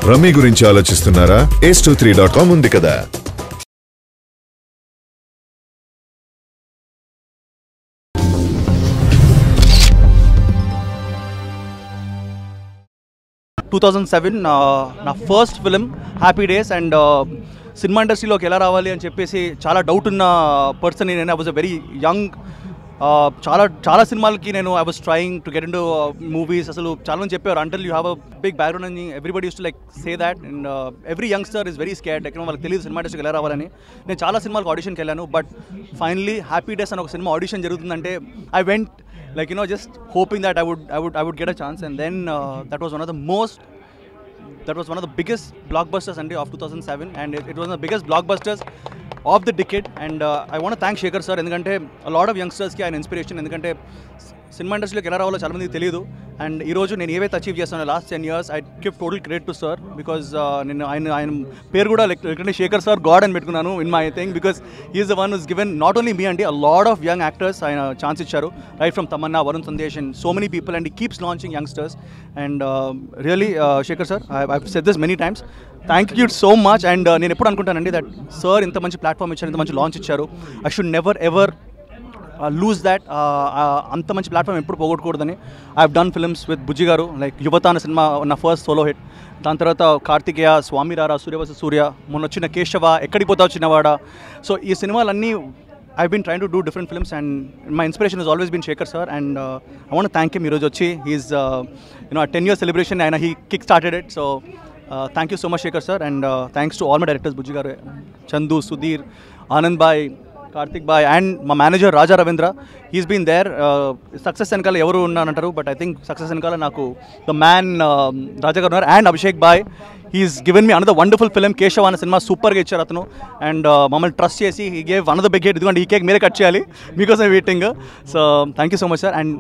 Rummy గురించి ఆలోచిస్తున్నారా? ace23.com ఉంది కదా. నా first film happy days and cinema ఇండస్ట్రీలోకి ఎలా రావాలి అని చెప్పేసి చాలా డౌట్ ఉన్న పర్సన్ నేను. I was a very young. చాలా సినిమాలకి నేను I was trying to get into movies. అసలు చాలా మంది చెప్పారు until you have a big background అని everybody use to like say that. And every youngster is very scared. ఎక్కడ వాళ్ళకి తెలియదు సినిమా ఇండస్ట్రీకి ఎలా రావాలని. నేను చాలా సినిమాలకు ఆడిషన్కి వెళ్ళాను. బట్ ఫైనలీ హ్యాపీ డేస్ అని ఒక సినిమా ఆడిషన్ జరుగుతుందంటే I went like just hoping that I would get a chance, and then that was one of the biggest blockbusters of 2007, and it was one of the biggest blockbusters of the decade. And I want to thank Shekhar sir endukante a lot of youngsters ki ఆయన inspiration. ఎందుకంటే cinema ఇండస్ట్రీలోకి ఎలా రావాలో చాలా మందికి తెలియదు. And ఈరోజు నేను ఏవైతే అచీవ్ చేస్తానో last 10 years I give total credit to sir. Because నేను ఆయన పేరు కూడా లేకుంటే శేఖర్ సార్ గాడ్ అని పెట్టుకున్నాను in my thing. Because is the one who's given not only me అండి, a lot of young actors ఆయన ఛాన్స్ ఇచ్చారు. Right from Tamannaah, Varun Sandesh and so many people. And he keeps launching youngsters. And really Shekhar sir, I said this many times, thank you so much. And నేను ఎప్పుడు అనుకుంటానండి that sir ఇంత మంచి platform ఇచ్చారు, ఇంత మంచి లాంచ్ ఇచ్చారు. I should never ever lose that. అంత మంచి ప్లాట్ఫామ్ ఎప్పుడు పోగొట్టకూడదని. I have done films with Bujji garu, like యువత అనే సినిమా నా ఫస్ట్ సోలో హిట్. దాని తర్వాత కార్తికేయ, స్వామి రారా, సూర్యవశ సూర్య, మొన్న వచ్చిన కేశవ, ఎక్కడికి పోతావు చిన్నవాడ. సో ఈ సినిమాలన్నీ I been trained to do different films and my inspiration is always been Shekhar sir. And I want thank him. ఈరోజు వచ్చి హీఈస్ 10 year సెలబ్రేషన్ ఆయన he kick started it. So thank you so much Shekhar sir. And thanks to all my directors, Bujji garu, Chandu, Sudheer, Anand bhai, Karthik bhai, and మా manager Raja Ravindra. He's been there. Success వెనకాల ఎవరు ఉన్నారంటారు, but I think success వెనకాల నాకు the man Raja గారు ఉన్నారు. And Abhishek boy, he's given me another wonderful film. Keshava అనే సినిమా సూపర్గా ఇచ్చారు అతను. అండ్ మమ్మల్ని ట్రస్ట్ చేసి he gave another big hit. ఇదిగోండి ఈ కేక్ మీరే కట్ చేయాలి, మీకోసం waiting. So thank you so much sir. And